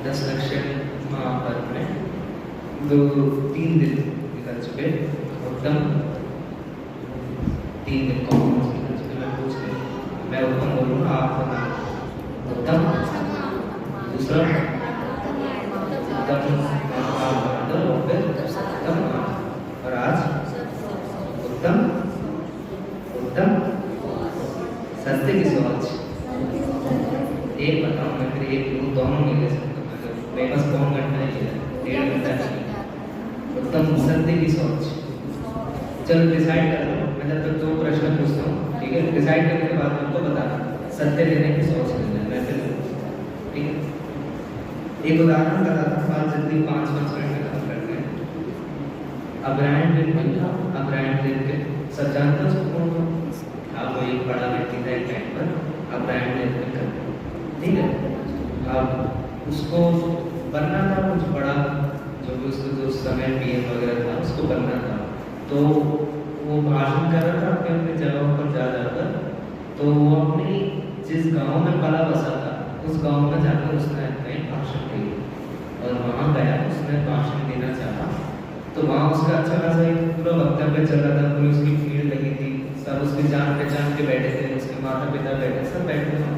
10 लक्षण महाभारत में 3 दिन निकल चुके उत्तम 3 दिन कौन निकल चुके मैं पूछ रही मैं उत्तम बोलूँगा आप बताना उत्तम दूसरा उत्तम और आज उत्तम उत्तम सस्ते की सोच एक बताऊँ मैं फिर एक दोनों नहीं ले सकता मेरे पास कौन घंटा है 1.5 घंटा चाहिए उत्तम सत्य की सोच चलो डिसाइड कर लो मैं जब तक 2 प्रश्न पूछता हूँ ठीक है डिसाइड करने के बाद आपको बताना सत्य लेने की सोच लेना मैं फिर ठीक है एक उदाहरण बताता हूँ बात जल्दी 5 मिनट में खत्म करते हैं अब्राहम लिंकन सब जानते हो उसको कौन आप वो एक बड़ा व्यक्ति था एक टाइम पर अब्राहम लिंकन ठीक है अब उसको बनना था कुछ बड़ा जो भी उसको जो समय पीएम वगैरह था उसको बनना था तो वो भाषण कर रहा था अपने अपने जगहों पर जा जाकर तो वो अपनी जिस गांव में पला बसा था उस गांव में जाकर उसने अपने भाषण दिया और वहाँ गया उसने भाषण देना चाहा तो वहाँ उसका अच्छा खासा एक पूरा वक्तव्य चल रहा था पूरी उसकी भीड़ लगी थी सब उसकी जान पहचान के बैठे थे उसके माता पिता बैठे सब बैठे थे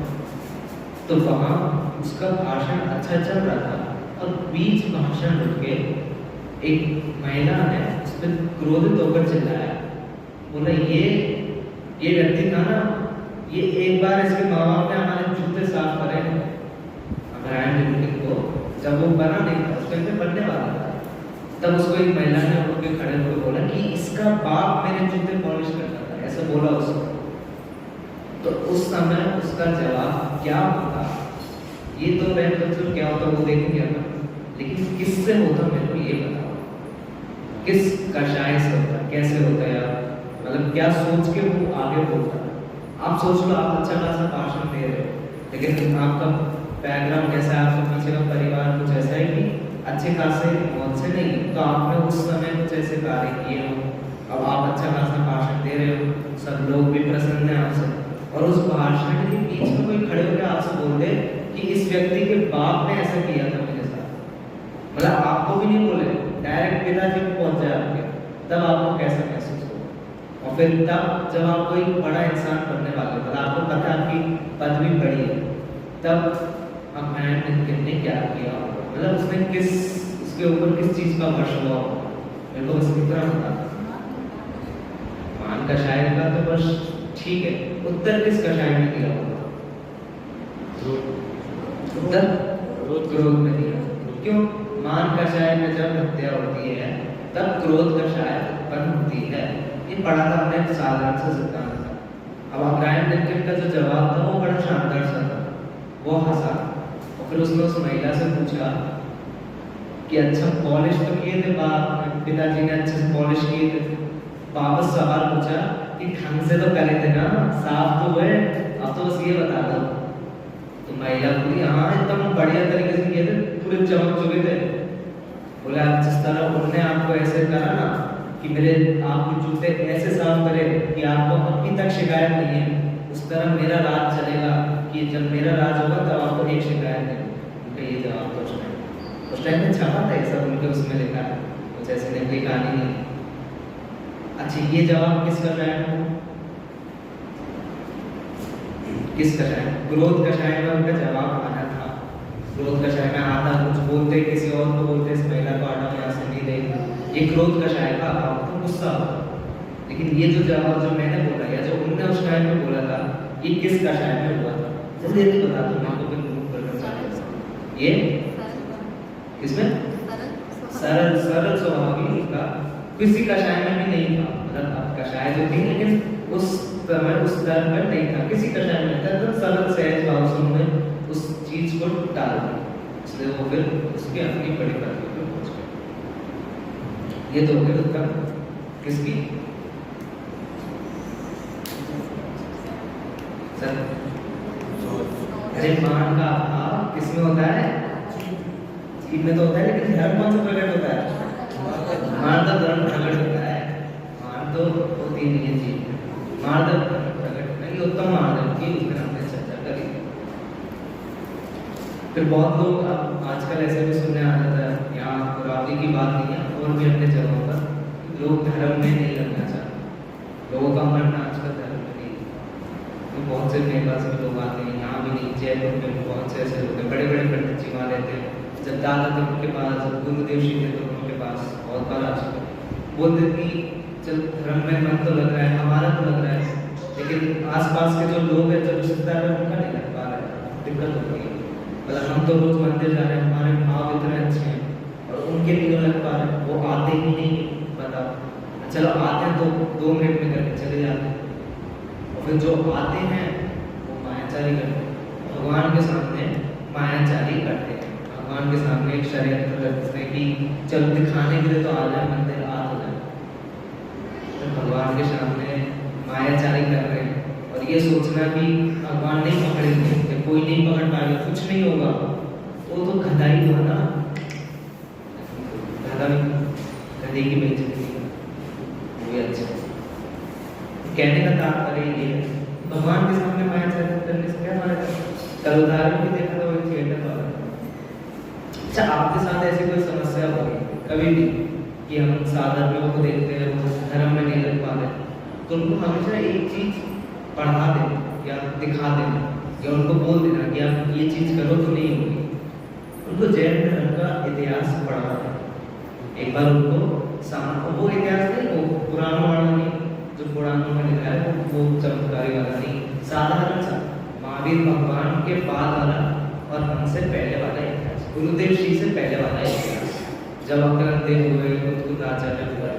तो वहाँ उसका भाषण अच्छा चल रहा था और बीच भाषण रुक के एक महिला ने उस पर क्रोधित होकर चिल्लाया बोला ये व्यक्ति था ना ये एक बार इसके माँ बाप ने हमारे जूते साफ करे अब्राहम लिंकन को जब वो बना नहीं था उसके अंदर बनने वाला था तब उसको एक महिला ने उठ के खड़े होकर बोला कि इसका बाप मेरे जूते पॉलिश करता था ऐसा बोला उसको तो उस समय उसका जवाब क्या होता ये तो मैं तो क्या होता वो देखेंगे अपन लेकिन किससे होता मेरे को ये बताओ किस कषाय से होता कैसे होता है यार मतलब क्या सोच के वो आगे बोलता आप सोच लो आप अच्छा खासा भाषण दे रहे हो लेकिन आपका बैकग्राउंड कैसा है आपके पीछे का परिवार कुछ ऐसा है कि अच्छे खासे मौत से नहीं तो आपने उस समय कुछ ऐसे कार्य किए हो अब आप अच्छा खासा भाषण दे रहे हो सब लोग भी प्रसन्न है आपसे और उस भाषण के बीच में कोई खड़े होकर आपसे बोल दे कि इस व्यक्ति के बाप ने ऐसा किया था मेरे साथ मतलब आपको भी नहीं बोले डायरेक्ट पिताजी को पहुंच जाए आपके तब आपको कैसा महसूस होगा और फिर तब जब आप कोई बड़ा इंसान बनने वाले मतलब आपको पता है आपकी पदवी बड़ी है तब अब्राहम लिंकन ने क्या किया मतलब उसने किस उसके ऊपर किस चीज का वर्ष हुआ मेरे को बस इतना बता मान का शायद का तो बस ठीक है उत्तर किस कषाय में दिया होगा उत्तर क्रोध में दिया क्यों मान कषाय में जब हत्या होती है तब क्रोध कषाय उत्पन्न होती है ये पढ़ा था हमने साधारण सा सिद्धांत था अब अब्राहम लिंकन का जो जवाब था वो बड़ा शानदार सा था वो हंसा और फिर उसने उस महिला से पूछा कि अच्छा पॉलिश तो किए थे पिताजी ने अच्छे से पॉलिश किए थे वापस सवाल पूछा कि ढंग से तो करे थे ना साफ तो हुए अब तो बस ये बता दो तो महिला बोली हाँ एकदम बढ़िया तरीके से किए थे पूरे चमक चुके थे बोले आप जिस तरह उन्होंने आपको ऐसे करा ना कि मेरे आपके जूते ऐसे साफ करे कि आपको अभी तक शिकायत नहीं है उस तरह मेरा राज चलेगा कि जब मेरा राज होगा तब आपको एक शिकायत नहीं उनका ये जवाब तो उस टाइम में छपा था ये सब उनके उसमें लिखा है कुछ ऐसे नकली कहानी नहीं अच्छा ये जवाब किसका शायद किस कषाय? क्रोध कषाय में उनका जवाब आना था। क्रोध कषाय में आधा कुछ बोलते, किसी और को बोलते, इस महिला को हटाओ यहाँ से, नहीं देंगे। ये क्रोध कषाय का अभाव था, गुस्सा होता। लेकिन ये जो जवाब जो मैंने बोला या जो उनने उस टाइम में बोला था, ये किस कषाय में हुआ था? जल्दी जल्दी बता दो, मैं तो फिर प्रूव करना चाहता हूँ। ये किसमें? सरल सरल स्वभाव का किसी कषाय में भी नहीं था। मतलब कषाय जो थी, लेकिन उस समय उस स्तर पर नहीं था, किसी कषाय में था। तो सरल सहज भाव से उन्होंने उस चीज को डाल दिया, इसलिए वो फिर उसकी अपनी बड़ी पदवी पर पहुंच गए। ये तो हो गया उत्तर किसकी? सर, अरे मान का अभाव किसमें होता है? जीव में तो होता है, लेकिन धर्म कौन सा प्रकट होता है? मान का धर्म प्रकट होता है। मान तो होती नहीं है जीव में, मान तो प्रकट नहीं। उत्तम मान की उसमें हमने चर्चा करी। फिर बहुत लोग अब आजकल ऐसे भी सुनने आ जाता है, यहाँ पुरानी की बात नहीं है, और भी अपने जगहों पर लोग धर्म में नहीं लगना चाहते। लोगों का मानना आजकल धर्म में नहीं। तो बहुत से नेपाल से लोग आते हैं, यहाँ भी नहीं, जयपुर में बहुत से ऐसे लोग हैं, बड़े बड़े पंडित जी वहाँ रहते हैं। जब दादा थे उनके पास, जब गुरुदेव जी थे तो उनके पास बहुत बार आ चुके, बोलते कि चल धर्म में मन तो लग रहा है, हमारा तो लग रहा है, लेकिन आसपास के जो लोग हैं, जो रिश्तेदार हैं, उनका नहीं लग पा रहा है, दिक्कत हो रही है। मतलब हम तो रोज मंदिर जा रहे हैं, हमारे भाव इतने अच्छे हैं, और उनके नहीं लग पा रहे, वो आते ही नहीं। बताओ, चलो आते हैं तो 2 मिनट में करके चले जाते हैं, और फिर जो आते हैं वो मायाचारी करते हैं, भगवान के सामने मायाचारी करते हैं। भगवान के सामने एक षड्यंत्र करते हैं कि चलो दिखाने के लिए तो आ जाए मंदिर, आ तो जाए, तो भगवान के सामने मायाचारी कर रहे हैं। और ये सोचना कि भगवान नहीं पकड़ेंगे, कोई नहीं पकड़ पाएगा, कुछ नहीं होगा, वो तो गधा ही हुआ ना, गधा गधे की बेइज्जती, वो भी अच्छा। कहने का तात्पर्य ये है, भगवान के सामने मायाचारी करने से क्या हमारा? कल उदाहरण भी देखा था, वो थिएटर वाला। अच्छा, आपके साथ ऐसी कोई समस्या होगी कभी भी कि हम साधारण लोगों को देखते हैं, वो धर्म में नहीं लग पा रहे, तो उनको हमेशा एक चीज पढ़ा देना या दिखा देना या उनको बोल देना कि आप ये चीज करो तो नहीं होगी। उनको जैन धर्म का इतिहास पढ़ा देना। एक बार उनको वो इतिहास नहीं, वो पुराना वाला नहीं, जो पुराणों में लिखा है वो चमत्कारी वाला नहीं, साधारण सा महावीर भगवान के बाद वाला और हमसे पहले वाला इतिहास, गुरुदेव जी से पहले वाला इतिहास। जब अकरंदे हुए, कुतुब आचार्य हुआ,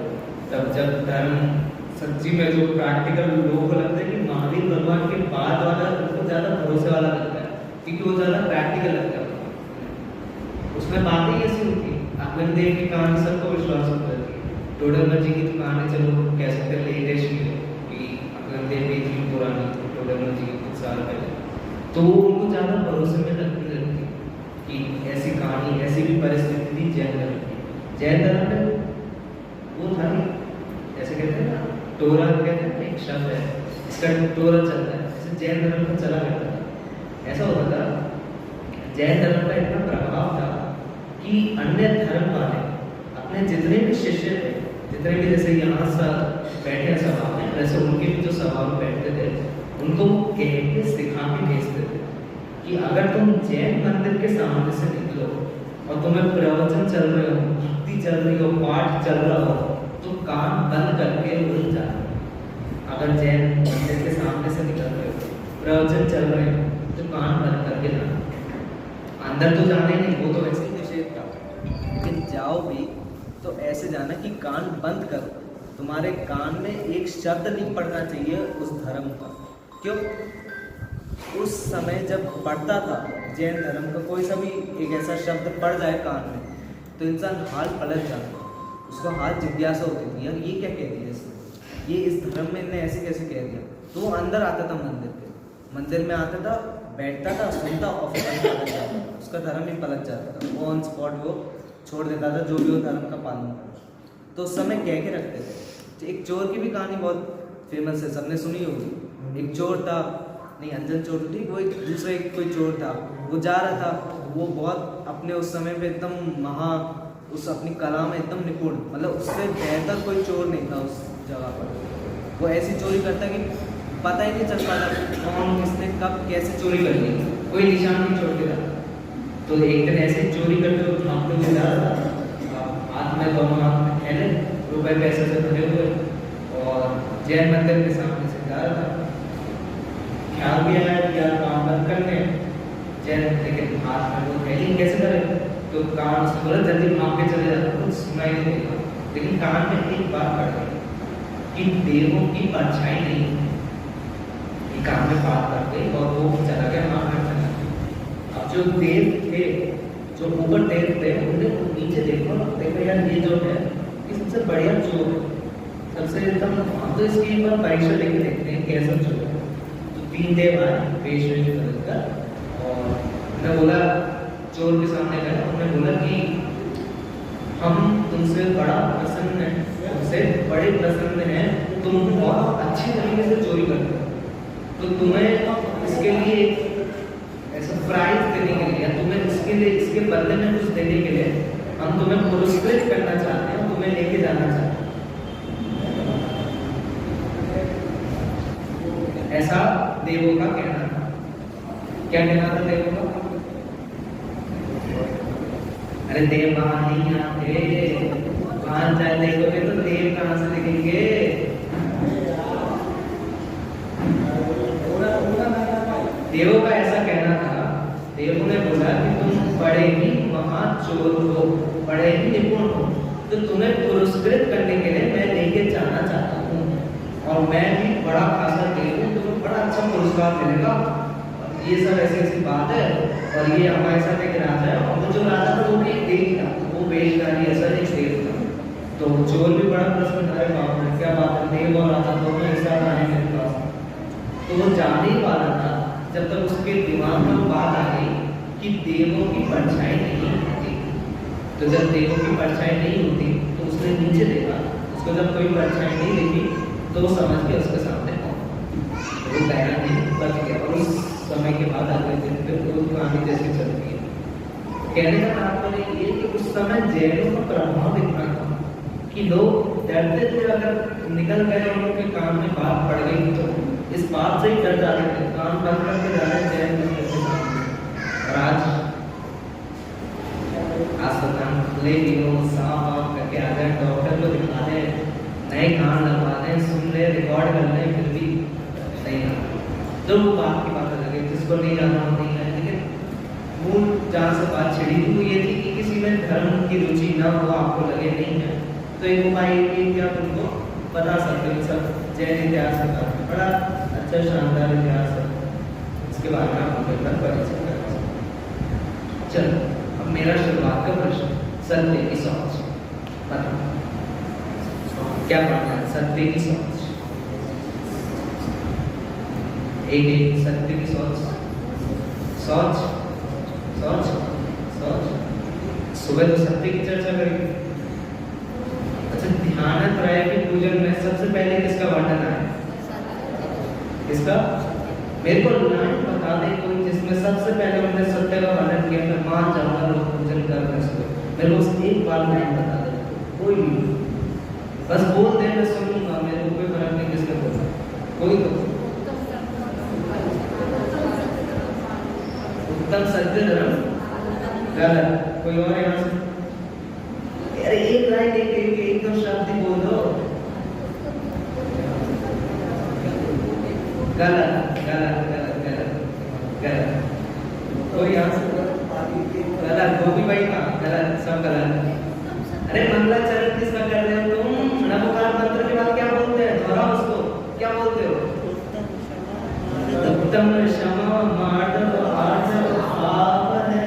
तब जब धर्म सच्ची में जो प्रैक्टिकल लोगों को लगता है कि महावीर भगवान के बाद वाला उनको ज़्यादा भरोसे वाला लगता है, क्योंकि वो ज़्यादा प्रैक्टिकल लगता है। उसमें बातें ही ऐसी होती है, अकरंदे की कहानी सबको विश्वास होता है। टोडरमल जी की कहानी चलो कह सकते हैं लेटेस्ट में कि अकरंदे भी थी पुरानी, टोडरमल जी की कुछ साल पहले, तो वो उनको ज़्यादा भरोसे में लगती रहती कि ऐसी कहानी, ऐसी भी परिस्थिति थी जैन धर्म की। जैन धर्म में वो था नहीं, जैसे कहते हैं ना टोरा, कहते हैं एक शब्द है, इसका टोरा चलता है, जैसे जैन धर्म में चला करता था। ऐसा होता था, जैन धर्म का इतना प्रभाव था कि अन्य धर्म वाले अपने जितने भी शिष्य थे, जितने भी जैसे यहाँ बैठे सभा में, वैसे उनके भी जो सभा में बैठते थे, उनको कह के सिखा के भेजते थे कि अगर तुम जैन मंदिर के सामने से निकलो और तुम्हें प्रवचन चल रहे हो, भक्ति चल रही हो, पाठ चल रहा हो, तो कान बंद करके उड़ जाना। अगर जैन मंदिर के सामने से निकल रहे हो, प्रवचन चल रहे हो, तो कान बंद करके जाना। अंदर तो जाना ही नहीं, वो तो वैसे ही निषेध था, लेकिन जाओ भी तो ऐसे जाना कि कान बंद करो, तुम्हारे कान में एक शब्द नहीं पड़ना चाहिए उस धर्म का। क्यों? उस समय जब पढ़ता था जैन धर्म का कोई सा भी एक ऐसा शब्द पड़ जाए कान में, तो इंसान हाल पलट जाता, उसको हाल जिज्ञासा होती थी, यार ये क्या कह दिया इसने, ये इस धर्म में इन्हें ऐसे कैसे कह दिया। तो वो अंदर आता था मंदिर में आता था, बैठता था, सुनता और फिर पलट जाता था, उसका धर्म ही पलट जाता था, वो ऑन स्पॉट वो छोड़ देता था जो भी वो धर्म का पालन करता। तो उस समय कह के रखते थे। एक चोर की भी कहानी बहुत फेमस है, सबने सुनी होगी। एक चोर था, नहीं अंजन चोर थी, वो एक दूसरा कोई चोर था, वो जा रहा था, वो बहुत अपने उस समय पे एकदम उस अपनी कला में एकदम निपुण, मतलब उससे बेहतर कोई चोर नहीं था उस जगह पर। वो ऐसी चोरी करता कि पता ही नहीं चल पाता कौन किसने कब कैसे चोरी कर ली, कोई निशान नहीं छोड़ के रहा। तो एक दिन ऐसे चोरी करते हुए भागते हुए जा रहा था, हाथ में दोनों हाथ में थैले रुपए पैसे से भरे हुए और जैन मंदिर के सामने से जा रहा था। ख्याल भी आया कि यार काम बंद करने जैन, लेकिन हाथ में वो थैली कैसे करे, तो कान से बोला जल्दी भाग के चले जाता, कुछ सुनाई नहीं देगा। लेकिन कान में एक बात पड़ गई कि देवों की परछाई नहीं, ये कान में बात पड़ गई और वो चला गया वहां पर चला गया। अब जो देव थे, जो ऊपर देव थे, उन्होंने नीचे देखो यार ये जो है ये सबसे बढ़िया चोर है, सबसे एकदम, हम तो इसकी एक बार परीक्षा लेके देखते हैं कैसा चोर है। तो 3 देव आए पेश बदलकर और उन्होंने बोला, चोर के सामने गए, उन्होंने बोला कि हम तुमसे बड़ा प्रसन्न हैं, तुमसे बड़े प्रसन्न हैं, तुम बहुत अच्छी तरीके से चोरी करते हो, तो तुम्हें इसके लिए ऐसा प्राइज देने के लिए, तुम्हें इसके लिए इसके बदले में कुछ देने के लिए हम तुम्हें पुरस्कृत करना चाहते हैं, तुम्हें लेके जाना चाहते हैं। ऐसा देवों का कहना था। क्या कहना था देवों का? अरे देव वहां नहीं आते, वहां जाए देखोगे तो देव कहां से दिखेंगे? देवों का ऐसा कहना था, देवों ने बोला कि तुम बड़े ही महाचोर हो, बड़े ही निपुण हो, तो तुम्हें पुरस्कृत करने के लिए मैं लेके जाना चाहता हूँ और मैं भी बड़ा खासा देव हूँ, तुम्हें बड़ा अच्छा पुरस्कार मिलेगा। ये सब ऐसी ऐसी बात है और ये हमारे साथ एक राजा है और वो जो राजा था वो भी एक देव था, वो बेशकारी ऐसा एक देव था। तो चोर भी बड़ा प्रसन्न है, बाप रे क्या बात है, देव और राजा दोनों एक साथ आए मेरे पास। तो वो जाने ही वाला था जब तक उसके दिमाग में बात आ गई कि देवों की परछाई नहीं होती। तो जब देवों की परछाई नहीं होती तो उसने नीचे देखा, उसको जब कोई परछाई नहीं दिखी तो वो समझ के उसके सामने वो गया नहीं, बच गया। और उस समय के बाद अगले दिन पे वो कहानी जैसे चलती है। कहने का तात्पर्य ये कि उस समय जैनों का प्रभाव इतना था कि लोग डरते थे, अगर निकल गए और उनके कान में बात पड़ गई तो इस बात से ही डर जाते थे, कान बंद करके जा रहे जैन मंदिर के सामने। और आज कान खुले भी हो, साफ आफ करके आ जाए, डॉक्टर को दिखा दे, नए कान लगवा दें, सुन ले, रिकॉर्ड कर ले, फिर भी नहीं आता। तो वो बात की बात अलग है, जिसको नहीं जाना हो नहीं है। लेकिन मूल जहाँ से बात छिड़ी थी वो ये थी कि किसी में धर्म की रुचि ना हो, आपको लगे नहीं है, तो एक उपाय ये कि आप उनको बता सकते हो। सब जैन इतिहास का बड़ा अच्छा शानदार इतिहास है, इसके बारे में आप उनके साथ परिचय करें। चलो अब मेरा शुरुआत का प्रश्न, सत्य की सोच बताओ, क्या पढ़ना है? सत्य की सोच, एक सत्य की सोच, सोच सोच सोच। सुबह तो सत्य की चर्चा करेंगे। अच्छा, ध्यान त्रय के पूजन में सबसे पहले किसका वर्णन आया? किसका? मेरे को लाइन बता दे कोई जिसमें सबसे पहले उन्होंने सत्य का वर्णन किया। मैं मान जाऊंगा लोग पूजन कर रहे हैं, मेरे को एक बार लाइन बता दे, कोई नहीं, बस बोल दे, मैं सुनूंगा, मेरे को कोई फर्क नहीं किसने बोला, कोई तो। उत्तम सत्य धर्म गलत, कोई और यहाँ से? अरे एक लाइन एक दो शब्द बोल दो। गलत गलत गलत गलत गलत, कोई यहाँ से गलत, गोपी भाई का गलत, सब गलत। अरे मंगलाचरण किसका कर रहे हो तुम? नमोकार मंत्र के बाद क्या बोलते हैं? दोहराओ उसको, क्या बोलते हो? उत्तम क्षमा मार्दव आर्जव भाव है,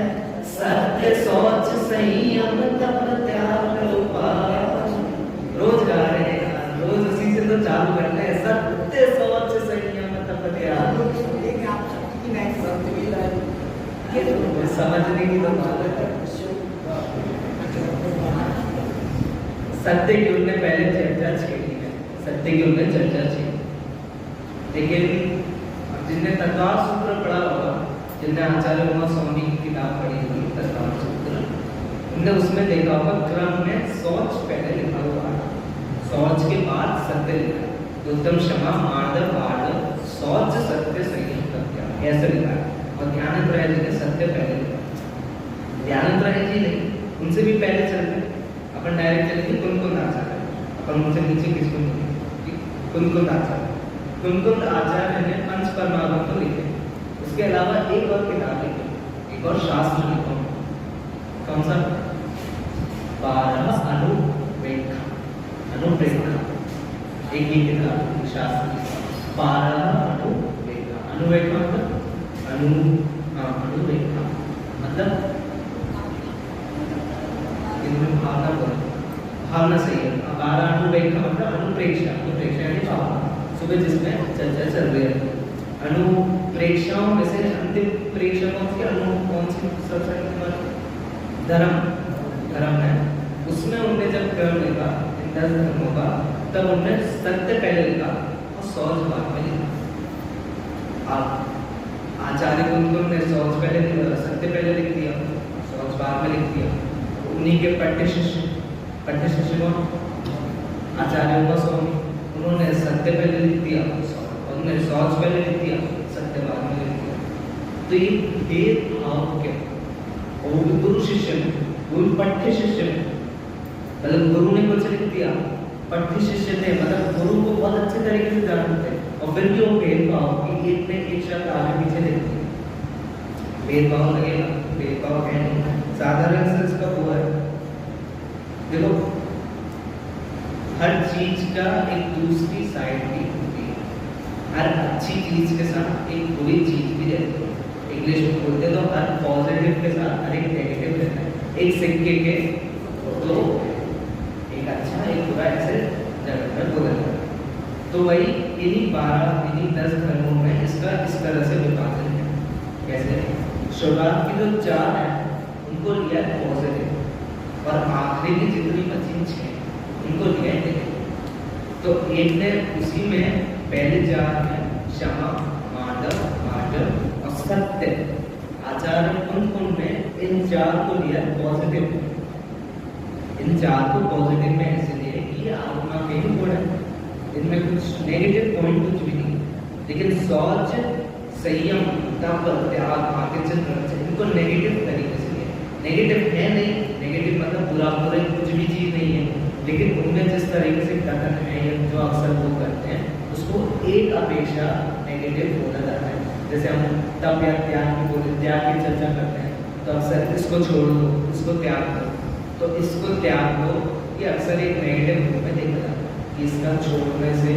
सत्य सोच संयम तप त्याग उपाय। रोज गा रहे हैं, रोज उसी से तो चालू करते हैं, सत्य सोच संयम तप त्याग। समझने की तो बात है। सत्य की उनने पहले चर्चा छेड़ी है, सत्य की उनने चर्चा छेड़ी, लेकिन जिनने तत्वार सूत्र पढ़ा होगा, जिनने आचार्य उमा स्वामी की किताब पढ़ी होगी तत्वार सूत्र, उनने उसमें देखा होगा क्रम में सोच पहले लिखा हुआ है, सोच के बाद सत्य लिखा है। उत्तम क्षमा मार्दव आर्दव शौच सत्य संयम प्रत्याग, ऐसे लिखा है। और ज्ञानत्रय जी ने सत्य पहले लिखा। ज्ञानत्रय जी नहीं, उनसे भी पहले चलते अपन डायरेक्ट चलेंगे कुंकुंद आचार्य, अपन उनसे नीचे किसको नहीं, कुंकुंद आचार्य। कुंकुंद आचार्य ने पंच परमागम लिखे। उसके अलावा एक और किताब लिखी, एक और शास्त्र लिखा। कौन सा? 12 अनुरेखा, अनुरेखा एक ही किताब शास्त्र की। 12 अनुरेखा, अनुरेखा मतलब अनुरेखा मतलब इनमें भावना बोलो, भावना सही है। 12 अनुरेखा मतलब अनुप्रेक्षा, अनुप्रेक्षा यानी भावना। सुबह जिसमें चर्चा चल रही है अनुप्रेक्षाओं में से अंतिम प्रेक्षा कौन सी? कौन सी सबसे धर्म, धर्म है। उसमें उन्होंने जब क्रम लिखा इन 10 धर्मों का, तब उन्होंने सत्य पहले लिखा और शौच बाद में लिखा। आप आचार्य कुंकुंद ने शौच पहले, सत्य पहले लिख दिया, शौच बाद में लिख दिया। उन्हीं के पट्टे शिष्य कौन? आचार्य उपस्वामी, उन्होंने सत्य पहले लिख दिया, उन्होंने शौच पहले लिख दिया, सत्य बाद में लिख दिया। तो ये भेदभाव क्या? और गुरु शिष्य में, गुरु पट्टे शिष्य में, मतलब गुरु ने कुछ लिख दिया, पट्टे शिष्य थे, मतलब गुरु को बहुत अच्छे तरीके से जानते थे, और फिर भी वो भेदभाव कि एक ने एक शब्द आगे पीछे लिख दिया। भेदभाव लगेगा? भेदभाव है नहीं, साधारण से इसका वो है। देखो हर चीज का एक दूसरी साइड भी होती है, हर अच्छी चीज के साथ एक बुरी चीज भी रहती है। इंग्लिश में बोलते तो हर पॉजिटिव के साथ हर एक नेगेटिव रहता है। एक सिक्के के दो, एक अच्छा एक बुरा, ऐसे जगह पर बोला जाता है। तो वही इन्हीं 10 धर्मों में इसका इस तरह से विभाजन है। कैसे? शुरुआत की जो 4 है उनको लिया है पॉजिटिव, और आखिरी की जितनी बची 6 उनको लिया है नेगेटिव। तो एक ने उसी में पहले 4 में क्षमा, मार्दव, मार्जव और सत्य, आचार्य कुंकुंद ने इन 4 को लिया पॉजिटिव। इन 4 को पॉजिटिव में ऐसे लिए कि आत्मा के ही गुण है, इनमें कुछ नेगेटिव पॉइंट कुछ भी नहीं। लेकिन शौच, संयम, तप, त्याग, आगे इनको नेगेटिव तरीके से लिया। नेगेटिव है नहीं, नेगेटिव मतलब बुरा बुरा कुछ भी चीज नहीं है, लेकिन उनमें जिस तरीके से कथन है या जो अक्सर वो करते हैं उसको एक अपेक्षा नेगेटिव बोला जाता है। जैसे हम तप या त्याग की बोले, त्याग की चर्चा करते हैं तो अक्सर इसको छोड़ दो, इसको त्याग दो, तो इसको त्याग दो, ये अक्सर एक नेगेटिव रूप में देखा जाता है कि इसका छोड़ने से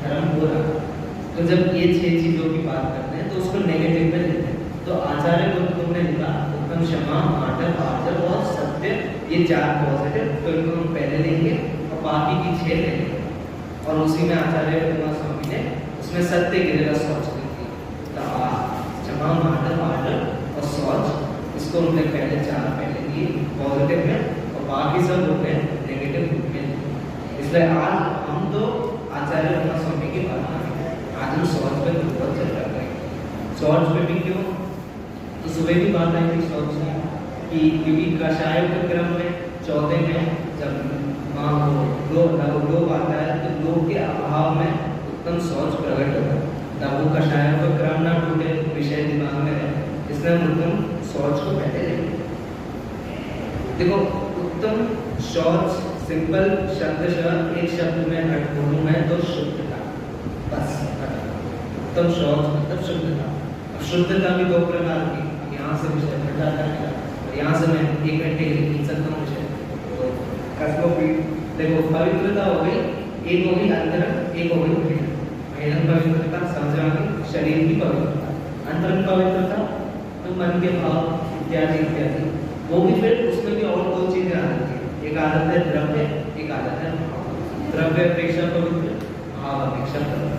धर्म हो रहा। तो जब ये 6 चीजों की बात करते हैं तो उसको नेगेटिव में लेते हैं। तो आचार्य कुंकुंद ने लिखा उत्तम, क्षमा, मार्दव, आर्जव और सत्य, ये 4 पॉजिटिव, तो इनको हम पहले लेंगे और बाकी की 6 लेंगे। और उसी में आचार्य स्वामी ने उसमें सत्य की जगह शौच लिख दी। तो क्षमा, मार्दव, आर्जव और शौच, इसको उन्होंने पहले 4 पहले दिए पॉजिटिव में, और बाकी सब उन्होंने नेगेटिव रूप में। इसलिए आज हम तो आचार्य स्वामी की बात करेंगे। आज हम शौच पे बहुत चर्चा करेंगे। शौच पे भी क्यों? तो सुबह भी बात आई थी शौच की, क्योंकि कषाय के क्रम में 14 में जब माँ को लोभ आता है तो लोभ के अभाव में उत्तम शौच प्रकट होता है। तब वो कषाय का क्रम ना टूटे, विषय दिमाग में रहे, इसलिए हम उत्तम शौच को पहले लेंगे। देखो उत्तम शौच सिंपल शब्द एक शब्द में अर्थ बोलूं मैं तो शुद्धता, बस। उत्तम शौच मतलब शुद्धता। अब शुद्धता भी 2 प्रकार की, यहाँ से विषय हट जाता है और यहाँ से मैं 1 घंटे के लिए खींच सकता हूँ विषय। तो कस्मोफिट, देखो पवित्रता हो गई, एक हो गई अंतरंग, एक हो गई बहिरंग। बहिरंग पवित्रता समझ आ गई, शरीर की पवित्रता। अंतरंग पवित्रता तो मन के भाव इत्यादि इत्यादि, वो भी फिर उसमें भी और 2 चीजें आ जाती है। एक आदत है द्रव्य, एक आदत है भाव। द्रव्य अपेक्षा पवित्र, भाव अपेक्षा पवित्र।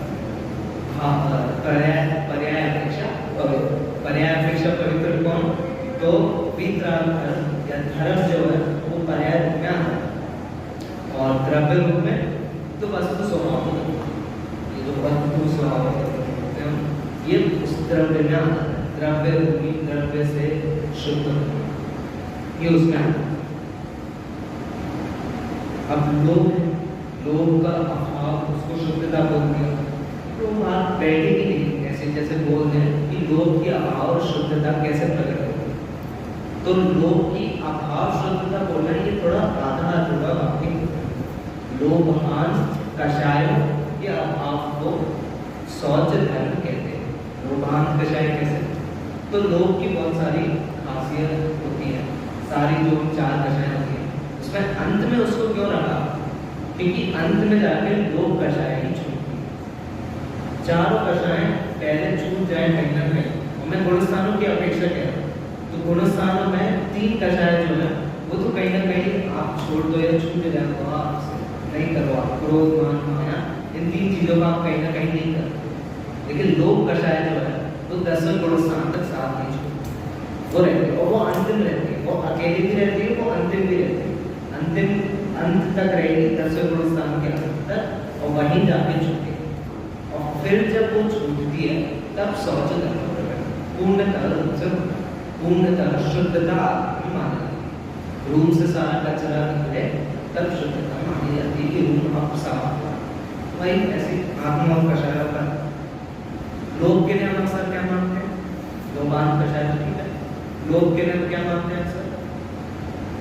पर्याय अपेक्षा पवित्र। पर्याय अपेक्षा पवित्र कौन? तो वितराग या धर्म जो है वो पर्याय रूप में आता है, और द्रव्य रूप में तो वस्तु स्वभाव, ये जो वस्तु स्वभाव है ये उस द्रव्य में आता है। द्रव्य रूपी द्रव्य से शुद्ध, ये उसमें आता है। अब लोभ का अभाव, उसको शुद्धता बोलते हैं, तो बात बैठेगी नहीं। अभाव और शुद्धता कैसे प्रकट होगी? तो लोभ की अभाव शुद्धता बोलना ये थोड़ा आधा अधूरा वाक्य है। लोभान कषायों के अभाव को शौच धर्म कहते हैं। लोभान कषाय कैसे? तो लोभ की बहुत सारी खासियत होती है, सारी जो 4 कषाय होती है उसमें अंत में उसको क्यों रखा? क्योंकि अंत में जाके लोभ कषाय ही छूटती है। चारों कषाय पहले छूट जाए कहीं ना कहीं, और मैं गुणस्थानों की अपेक्षा कह रहा हूँ, तो गुणस्थानों में 3 कषाय जो है वो तो कहीं ना कहीं आप छोड़ दो या छूट जाए, तो आपसे नहीं करो, आप क्रोध मान माया इन 3 चीजों का आप कहीं ना कहीं नहीं करते। लेकिन लोभ कषाय जो है तो 10वें गुणस्थान तक साथ नहीं छूटती, वो रहती है, और वो अंतिम रहती है, वो अकेली भी रहती है, वो अंतिम भी रहती है। अंतिम अंत तक रहेगी 10वें गुणस्थान के अंत तक, और वहीं जाके छूटेगी। और फिर जब वो छूटती है तब शौच धर्म प्रकट पूर्णतः शुद्धता में माना जाती है। रूम से सारा कचरा निकले तब शुद्धता मानी जाती है कि रूम अब साफ हुआ। वही ऐसी आत्मा और कषाय का लोभ के नियम अक्सर क्या मानते हैं? लोभान कषाय ठीक है। लोभ के नियम क्या मानते हैं अक्सर?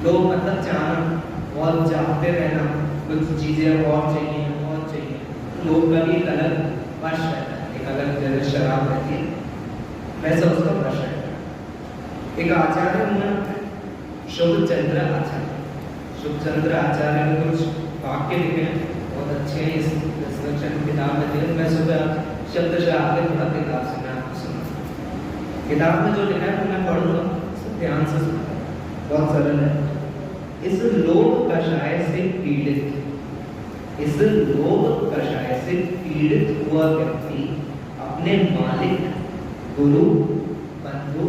लोभ मतलब चाहना, बहुत चाहते रहना, कुछ चीजें और चाहिए और चाहिए। लोभ का भी एक अलग वश रहता है, एक अलग जैसे शराब रहती है वैसा उसका वश रहता है। एक आचार्य हुआ शुभचंद्र आचार्य। शुभचंद्र आचार्य ने कुछ वाक्य लिखे हैं, बहुत अच्छे हैं, इस किताब में दिए। मैं सुबह शब्द से आपके थोड़ा किताब से मैं आपको सुना। किताब में जो लिखा है वो मैं पढ़ूंगा, ध्यान से सुना, बहुत सरल है। इस लोभ कषाय से पीड़ित, इस लोभ कषाय से पीड़ित हुआ व्यक्ति अपने मालिक, गुरु, बंधु,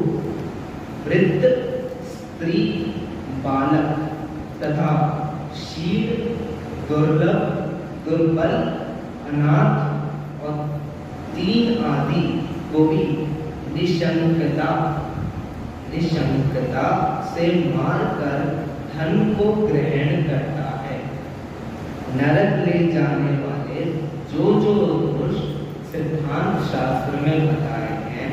वृद्ध, स्त्री, बालक तथा शील, दुर्लभ, दुर्बल, अनाथ और 3 आदि को भी निशंकता से मारकर धन को ग्रहण करता है। नरक ले जाने वाले जो दोष सिद्धांत शास्त्र में बताए हैं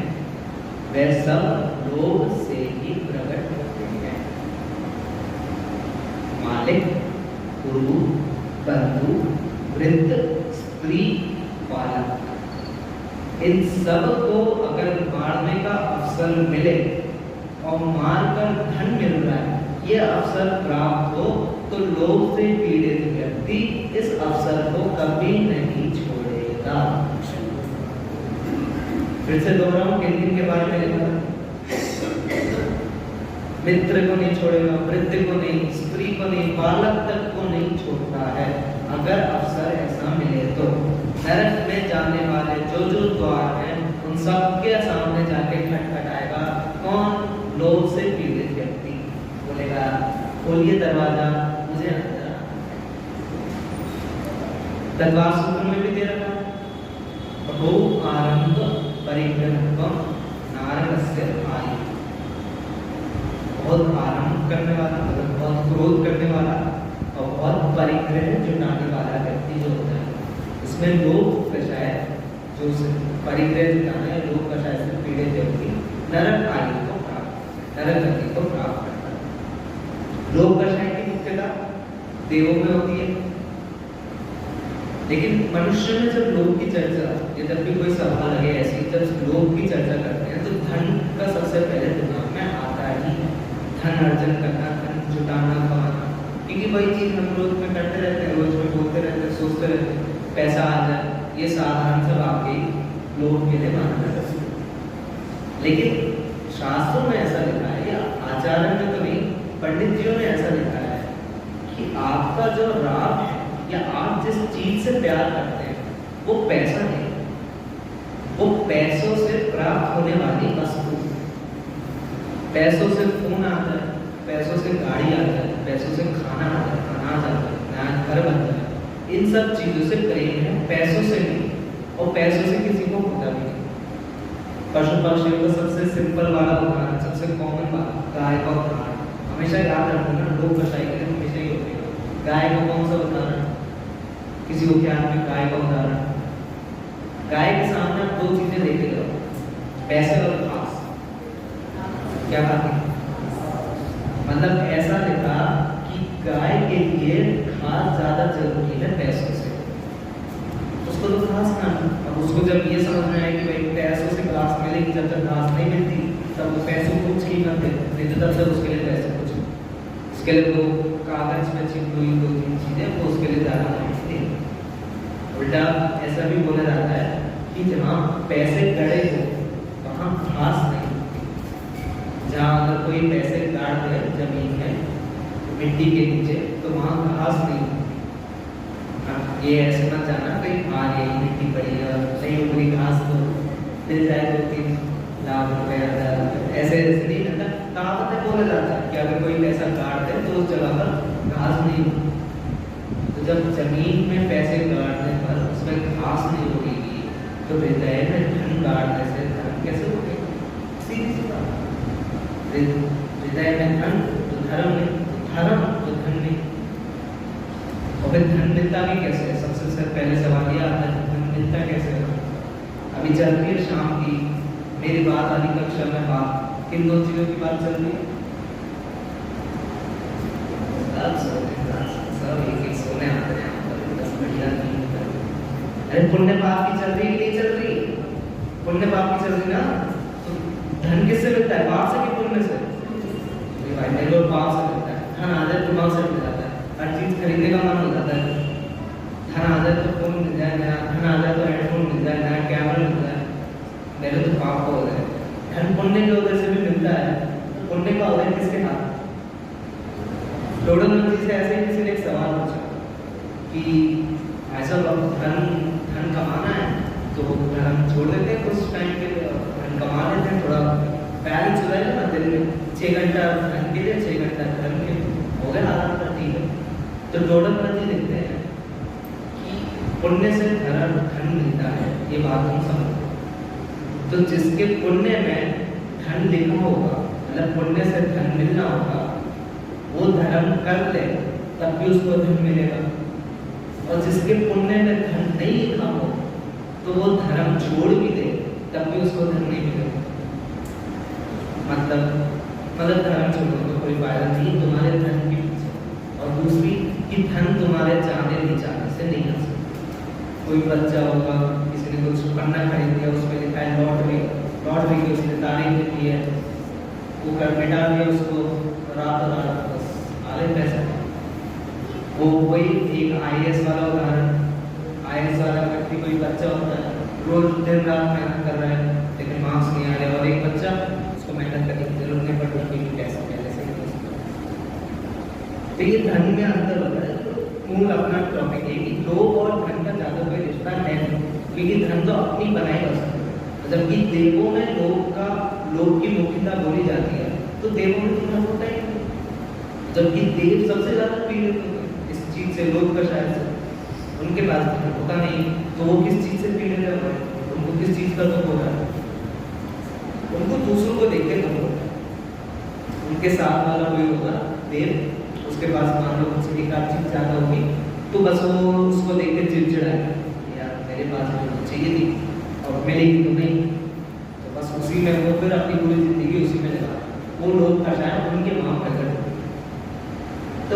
वे सब लोभ से ही प्रकट होते हैं। मालिक, गुरु, बंधु, वृद्ध, स्त्री, बालक, इन सब को अगर मारने का अवसर मिले और मारकर धन मिल रहा है, ये अवसर प्राप्त हो, तो लोभ से पीड़ित व्यक्ति इस अवसर को कभी नहीं छोड़ेगा। फिर से दोहराऊं, किन किन के बारे में लिखा? मित्र को नहीं छोड़ेगा, वृद्ध को नहीं, स्त्री को नहीं, बालक तक को नहीं छोड़ता है अगर अवसर ऐसा मिले तो। नरक में जाने वाले जो द्वार हैं उन सब के सामने जाके खटखटाएगा कौन? लोभ से पीड़ित व्यक्ति बोलेगा खोलिए दरवाजा, मुझे अंदर आना है। तद्वार सूत्र में भी दे रखा है, बहु आरंभ परिग्रहत्वम नारकस्य आयु। बहुत आरंभ करने वाला, मतलब बहुत क्रोध करने वाला और बहुत परिग्रह जुटाने वाला व्यक्ति जो होता है, इसमें लोभ कषाय जो परिग्रह जुटाना है, लोभ कषाय से पीड़ित व्यक्ति नरक आयु को प्राप्त, नरक गति को प्राप्त करता है। लोभ कषाय की मुख्यता देवों में होती है, लेकिन मनुष्य में जब लोभ की चर्चा, जब भी कोई सभा लगे ऐसी, जब लोभ की चर्चा करते हैं तो धन का सबसे पहले दिमाग में आता ही है। धन अर्जन करना, धन जुटाना, कमाना, क्योंकि वही चीज हम रोज में करते रहते हैं, रोज में बोलते रहते हैं, सोचते रहते हैं, पैसा आ जाए, ये साधारण सा वाक्य लोभ के लिए माना जाता है। लेकिन शास्त्रों में ऐसा लिखा है, या आचार्य में तो नहीं, पंडित जियों ने ऐसा लिखा है कि आपका जो राग है या आप जिस चीज से प्यार करते हैं वो पैसा नहीं, वो पैसों से प्राप्त होने वाली वस्तु। पैसों से फोन आता है, पैसों से गाड़ी आ जाए, पैसों से खाना आ जाए, अनाज आ जाए, नया घर बन जाए, इन सब चीजों से प्रेम है, पैसों से नहीं। और पैसों से किसी को होता भी नहीं। पशु पक्षियों का सबसे सिंपल वाला उदाहरण, सबसे कॉमन वाला गाय का उदाहरण हमेशा याद रखना, लोग कषाय के लिए हमेशा ही होते हैं। गाय का कौन सा उदाहरण? किसी उद्यान में गाय का उदाहरण, गाय के सामने आप 2 चीजें लेके जाओ, पैसे और घास। क्या खाती? मतलब ऐसा लिखा कि गाय के लिए घास ज्यादा जरूरी है पैसों से, उसको तो घास खाना। अब उसको जब ये समझ में आया कि भाई पैसों से घास मिलेगी, जब तक घास नहीं मिलती तब वो पैसों को कुछ कीमत देते, तब तक उसके लिए पैसे कुछ, उसके लिए वो कागज में चिपकी हुई 2-3 चीजें वो उसके लिए ज्यादा नहीं। उल्टा ऐसा भी बोला जाता है कि जहाँ पैसे गड़े हो वहाँ घास नहीं, जहाँ अगर कोई पैसे गाड़ दे जमीन में मिट्टी के नीचे तो वहाँ घास नहीं। ये ऐसे मत जाना कहीं हाँ यही मिट्टी पड़ी है नहीं उगरी घास तो मिल जाए 2-3 लाख रुपए ऐसे ऐसे नहीं रहता। कहावत में बोला जाता है कि अगर कोई पैसा गाड़ दे तो उस जगह पर घास नहीं होगी। तो जब जमीन में पैसे गाड़ने पर उसमें घास नहीं होगी तो हृदय में धन गाड़ने से धन कैसे होगा? सीधी सी बात। हृदय में धन तो धर्म नहीं, धर्म तो धन नहीं। और फिर धन मिलता भी कैसे? सबसे पहले सवाल ये आता है धन मिलता कैसे? अभी चल रही है शाम की मेरी बात आधी कक्षा में बात किन 2 चीजों की बात चल रही है? सब एक सोने आते हैं बढ़िया नहीं। अरे पुण्य पाप की चल रही है कि नहीं चल रही? पुण्य पाप की चल रही ना, तो धन किससे मिलता है? पाप से कि पुण्य से? भाई मेरे को पाप से मिलता है। धन आ जाए तो दिमाग से मिल जाता है, हर चीज खरीदने का मन हो जाता है। धन आ जाए तो फोन मिल जाए नया, धन आ जाए तो हेडफोन मिल जाए नया, कैमरा मिल जाए, मेरे तो पाप हो जाए। धन पुण्य के उधर से भी मिलता है, पुण्य का उदय किसके हाथ? टोडल मंजी से ऐसे किसी ने एक सवाल पूछा कि ऐसा धन कमाना है तो धन छोड़ देते हैं कुछ टाइम के लिए, धन कमा लेते हैं, थोड़ा बैलेंस हो जाएगा ना दिन में, 6 घंटा धन के लिए 6 घंटा धन के हो गया आराम करती है। तो टोडल मंजी लिखते हैं कि पुण्य से धन मिलता है, ये बात हम समझते। तो जिसके पुण्य में धन लिखा होगा, मतलब पुण्य से धन मिलना होगा, वो धर्म कर ले तब भी उसको धन मिलेगा। और जिसके पुण्य में धन नहीं लिखा हो तो वो धर्म छोड़ भी दे तब भी उसको धन नहीं मिलेगा। मतलब धर्म छोड़ने का कोई फायदा नहीं तुम्हारे धन के पीछे। और दूसरी कि धन तुम्हारे चाहने नहीं चाहने से नहीं आ सकता। कोई बच्चा होगा, किसी ने कुछ पन्ना खरीद दिया, उसमें लिखा है लॉटरी की उसने तारीख की है, वो कर मिटा दिया उसको रात बस आले पैसा। वो कोई एक IAS वाला उदाहरण, IAS वाला व्यक्ति कोई बच्चा होता है रोज दिन रात मेहनत कर रहा है लेकिन मार्क्स नहीं आ रहे, और एक बच्चा उसको मेहनत करने की जरूरत नहीं पड़ रही पैसा पहले से। तो ये धन में अंतर होता है। तो मूल अपना टॉपिक है कि लोभ और धन का ज्यादा कोई रिश्ता है क्योंकि धन तो अपनी बनाई हो सकती है, जबकि देवों में लोभ की मुख्यता बोली जाती है तो देवों में तो धन होता ही नहीं, जबकि देव सबसे ज्यादा पीड़ित होते हैं इस चीज से, लोभ का शायद से उनके पास धन होता नहीं तो वो किस चीज से पीड़ित है? उनको किस चीज का दुख होता है? उनको दूसरों को देख के दुख होता है। उनके साथ वाला कोई होगा देव, उसके पास मान लो कुछ एक आध चीज ज्यादा होगी तो बस वो उसको देख के चिड़चिड़ाएगा, यार मेरे पास होना चाहिए थी और मिलेगी तो नहीं, तो बस उसी में वो फिर अपनी पूरी जिंदगी उसी में लगा। वो लोग का शायद उनके वहां प्रकट। तो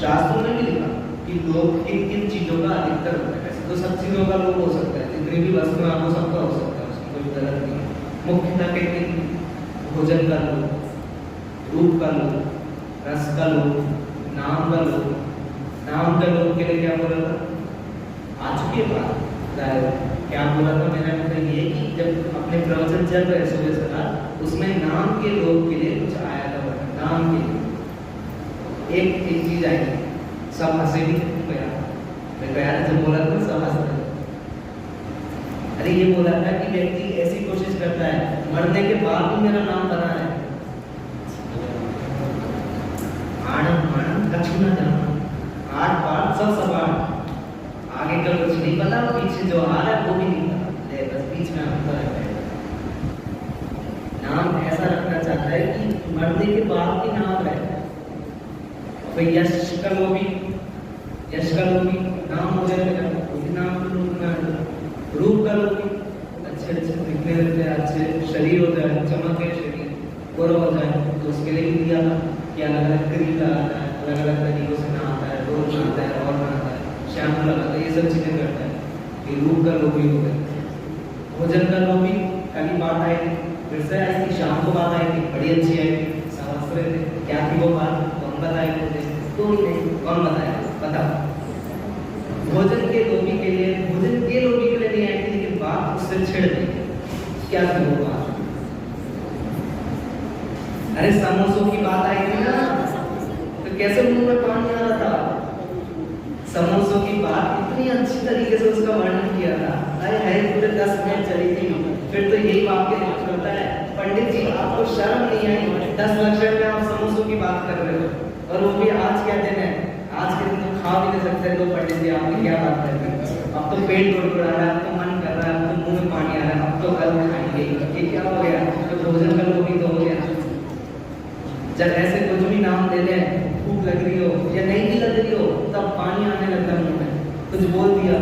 शास्त्रों में भी लिखा कि लोग किन किन चीजों का अधिकतर होता है। वैसे तो सब चीजों का लोभ हो सकता है, जितनी भी वस्तुएं आपको सबका हो सकता है, उसमें कोई गलत नहीं है। मुख्यतः कहते हैं भोजन का लोभ, रूप का लोभ, रस का लोभ, नाम का लोभ। नाम का लोभ के लिए क्या बोला था? आ चुकी है बात, क्या बोला था मैंने? मतलब ये कि जब अपने प्रवचन चल रहे सुबह से रात, उसमें नाम के लोभ के लिए कुछ आया था, नाम के लिए एक चीज आई, सब हंसे भी मैं तो यार जब बोला था सब हंस रहे। अरे ये बोला था कि व्यक्ति ऐसी कोशिश करता है मरने के बाद भी मेरा नाम बना है, कछुना जाना, आठ बार सब सपाट, आगे का कुछ नहीं पता, पीछे जो आ रहा है वो भी नहीं पता, बस बीच में अंतर है। नाम ऐसा रखना चाहता है कि मरने के बाद भी नाम रहे। फिर यश का लोभी नाम हो जाए मेरा, वो भी नाम का लोभ ना। रूप का लोभी अच्छे दिखने लगते हैं, अच्छे शरीर होता है, चमक है शरीर, गोरा हो जाए, तो उसके लिए भी दिया था कि अलग अलग क्रीम लगाता है, अलग अलग तरीकों से नहाता है, रोज नहाता है और नहाता है, शैम्पू लगाता है, ये सब चीज़ें करता है। ये रूप का लोभी हो गया। भोजन का लोभी कभी बात आई थी, फिर से आई थी, शाम को बात आई थी, बड़ी अच्छी आई थी, समझ रहे थे क्या थी वो बात, कौन बताए मुझे? तो नहीं, कौन बताया? बताओ। भोजन के लोभी के लिए, भोजन के लोभी के लिए नहीं आई थी, लेकिन बात उससे छिड़ गई। क्या थी वो बात? अरे समोसों की बात आई थी ना, तो कैसे मुंह में पानी आ रहा था? समोसों की बात इतनी अच्छी तरीके से उसका वर्णन किया था, अरे है पूरे 10 मिनट चली थी। फिर तो यही वाक्य होता है, पंडित जी आपको शर्म नहीं आई, 10 लक्षण में आप समोसों की बात कर रहे हो, और वो भी आज क्या दिन है? आज के दिन तो खा भी नहीं सकते तो पंडित जी आपकी क्या बात कर रहे हैं? अब तो पेट गड़बड़ा रहा है, अब तो मन कर रहा है, अब तो मुंह में पानी आ रहा है, अब तो कल खाएंगे, ये क्या हो गया? तो भोजन का लोभी तो हो गया। जब ऐसे कुछ भी नाम दे दें, भूख लग रही हो या नहीं भी लग रही हो, तब पानी आने लगता है मुंह में। कुछ बोल दिया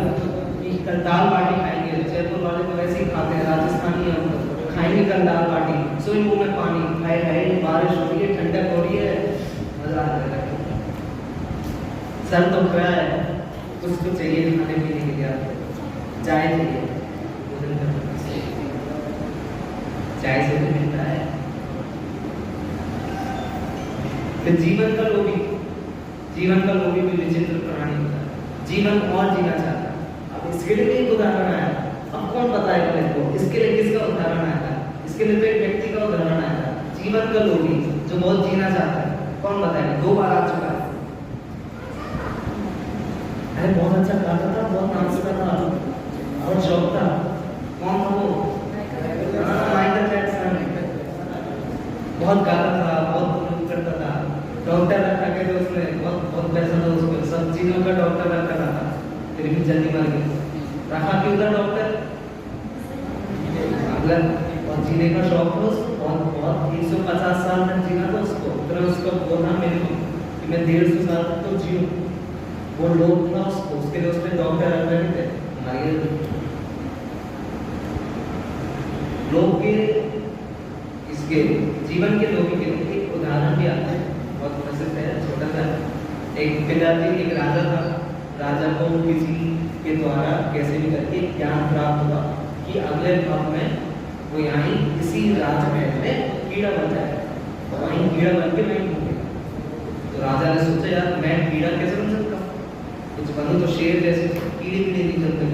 कि कल दाल बाटी खाएंगे, जयपुर वाले तो वैसे ही खाते हैं, राजस्थानी है तो खाएंगे कल दाल बाटी, सोई मुंह में पानी, हाय हाय बारिश हो रही है, ठंडक हो रही है, मजा आ जाएगा। सर तो क्या है, कुछ तो चाहिए खाने पीने के लिए, चाय चाहिए, चाय से भी मिलता है। फिर जीवन का लोभी, जीवन का लोभी भी विचित्र प्राणी होता है, जीवन और जीना चाहता है। अब इसके लिए एक उदाहरण आया, अब कौन बताएगा मेरे को इसके लिए किसका उदाहरण आया था? इसके लिए तो एक व्यक्ति का उदाहरण आया था, जीवन का लोभी जो बहुत जीना चाहता है। कौन बताएगा? 2 बार आ चुका है। अरे बहुत अच्छा गाता था, बहुत नाचता था, बहुत शौक था। कौन था वो? Michael Jackson. बहुत गाता था, बहुत करता था, डॉक्टर रखा के तो उसने बहुत पैसा था उसको, सब चीजों का डॉक्टर रखा था, फिर भी जल्दी मर गया। रखा क्यों था डॉक्टर? अगर और जीने का शौक था उसको, बहुत 150 साल तक जीना था उसको, फिर उसको बोला मेरे को कि मैं 150 साल तक तो जीऊं, वो लोग था उसको, उसके लिए उसने डॉक्टर रखा थे, मर गया। लोग के इसके जीवन के लोभी के लिए एक उदाहरण भी आता है, बहुत प्रसिद्ध है, छोटा सा। एक पिताजी, एक राजा था, राजा को किसी के द्वारा कैसे भी करके ज्ञान प्राप्त हुआ कि अगले भाव में वो यहाँ इसी राजमहल में कीड़ा बन जाए, और वहीं कीड़ा बन के वहीं घूमेगा। तो राजा ने सोचा यार मैं कीड़ा कैसे बन सकता हूँ, कुछ बनूं तो शेर जैसे, कीड़े नहीं चलते।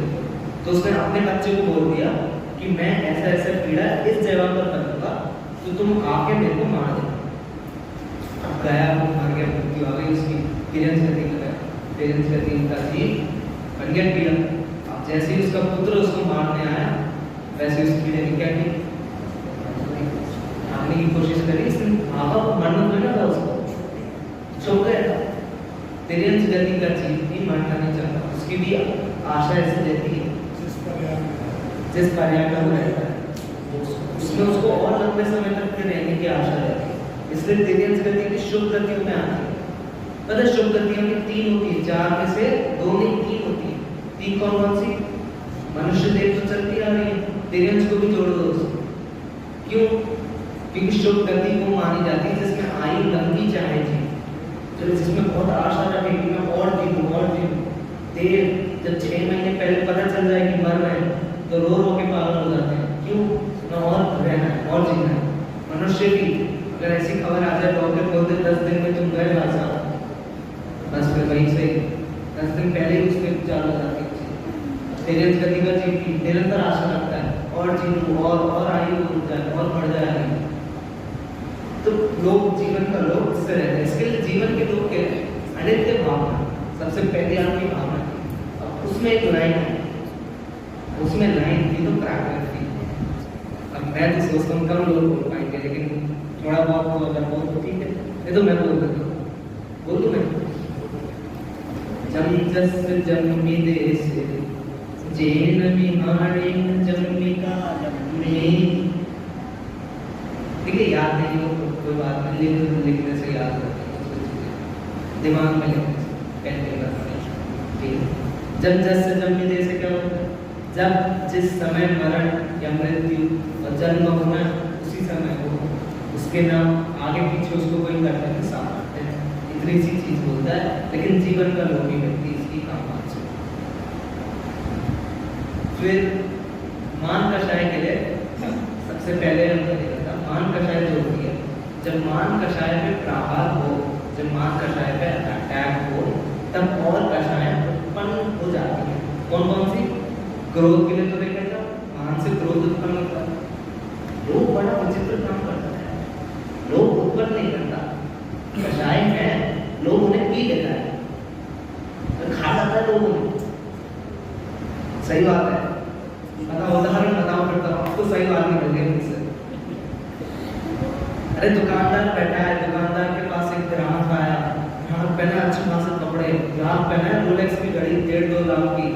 तो उसने अपने बच्चे को बोल दिया कि मैं ऐसा ऐसा कीड़ा इस जगह पर बनूंगा, तो तुम आके मेरे को मार देना। अब गया, वो मर गया, मृत्यु आ गई उसकी, पेरेंट्स गति में गया, पेरेंट्स गति का जी बन गया कीड़ा। अब जैसे ही उसका पुत्र उसको मारने आया, वैसे उस कीड़े ने क्या किया, मारने की कोशिश करी, इसने भागा, मरना तो ना था उसको, छुप गया था। पेरेंट्स गति का जीव भी मरना नहीं चाहता, उसकी भी आशा ऐसे रहती है जिस पर्याय में वो रहता है, उसमें उसको और लंबे समय तक रहने की आशा रहती है। इसलिए तेरियंस गति की शुभ गतियों में आती है। पता शुभ गतियों में 3 होती है, 4 में से 2 नहीं 3 होती है। 3 कौन सी? मनुष्य देव तो चलती आ रही है, तेरियंस को भी जोड़ दो उसको। क्यों? क्योंकि शुभ गति वो मानी जाती है जिसमें आयु लंबी चाहे जी, तो जिसमें बहुत आशा रखे कि मैं और जीऊं। देर जब 6 महीने पहले पता चल जाए कि मर रहे हैं, तो रो रो के पागल हो जाते हैं। क्यों? ना और रहना है और जीना है। मनुष्य भी अगर ऐसी खबर आ जाए, डॉक्टर बोलते 10 दिन में तुम गए भाई साहब, बस फिर वहीं से 10 दिन पहले ही उसमें चालू हो जाती है। तेरे गति का जीव की निरंतर आशा रखता है और जीवन और आयु बढ़ जाए और बढ़ जाए। तो लोग जीवन का लोग इससे रहते हैं। इसके लिए जीवन के लोग कहते हैं अनित्य भावना, सबसे पहले आपकी भावना थी। अब उसमें एक लाइन है, उसमें लाइन थी तो प्राकृत थी। अब मैं तो सोचता हूँ कम लोग बोल पाएंगे, लेकिन थोड़ा बहुत तो अगर बहुत तो ठीक है, नहीं तो मैं बोल देता हूँ, बोल दूँ मैं। जम जस जन्मी देश जेन विहारेण जन्मिका जन्मे। देखिए याद नहीं हो तो कोई बात नहीं, लिखने से याद रहता है, दिमाग में लिखने से। जब जस से जन्मी देश से क्या होता है? जब जिस समय मरण या मृत्यु और जन्म होना, उसी समय हो उस उसके नाम आगे पीछे उसको कोई करने में सामर्थ्य है, इतनी सी चीज बोलता है, लेकिन जीवन का लोभी व्यक्ति इसकी काम मान सकता। फिर मान कषाय के लिए सबसे पहले हम देखा था, मान कषाय जो होती है, जब मान कषाय पे प्रहार हो, जब मान कषाय पे अटैक हो, तब और कषाय उत्पन्न हो जाती है। कौन कौन सी? क्रोध के लिए तो देखा था, मान से क्रोध उत्पन्न होता है। लोग बड़ा विचित्र काम करता है, लोग उत्पन्न नहीं करता, कषाय है, लोग उन्हें पी लेता है, तो खा जाता है लोग उन्हें। सही बात है, उदाहरण बताओ करता हूँ आपको, सही बात नहीं लगे मुझसे। अरे दुकानदार बैठा है, दुकानदार के पास एक ग्राहक आया, ग्राहक पहना अच्छे खासे कपड़े, ग्राहक पहना है रोलेक्स की घड़ी 1.5-2 लाख की,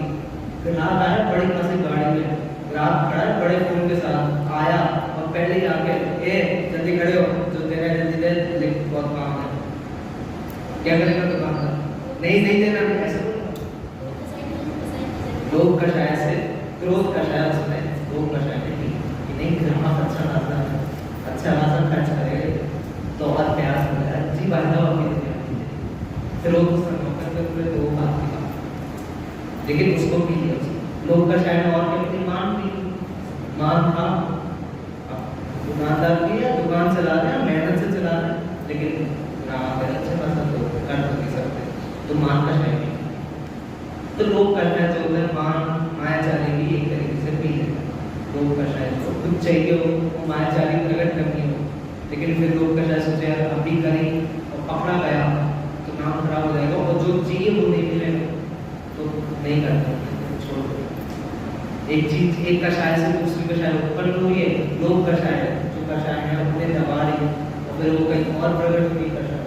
ग्राहक आया बड़ी खासी गाड़ी में, ग्राहक खड़ा है बड़े फोन के साथ, आया और पहले ही आके ए जल्दी खड़े हो, जो दे रहा है जल्दी दे, लेकिन बहुत काम है। क्या करेगा दुकानदार? नहीं नहीं देना, ऐसा लोग कषाय से, क्रोध कषाय उसमें, लोग कषाय में कि नहीं ग्राहक अच्छा खाता है, अच्छा खासा खर्च करेगा तो और प्यार हो जाए, जी बात है और क्रोध उसमें दो बात की बात, लेकिन उसको पी लिया उसने। लोग कषाय में और क्या मान पी, मान था दुकानदार की है, दुकान चला रहे हैं, मेहनत से चला रहे हैं, लेकिन ग्राहक अच्छा खासा तो कर नहीं सकते, तो मान कषाय में। तो लोग कषाय जो है मान मायाचारी की एक तरीके से पी लेते हैं। लोग कषाय को कुछ चाहिए हो, वो मायाचारी प्रकट करनी हो, लेकिन फिर लोग कषाय सोचे यार अभी करें और पकड़ा गया तो नाम खराब हो जाएगा, और जो चाहिए वो नहीं मिलेगा तो नहीं करते, छोड़ दो। एक चीज, एक कषाय से दूसरी कषाय उत्पन्न हुई है, लोग कषाय जो कषाय है अपने दबा रही और फिर वो कहीं और प्रकट हुई कषाय।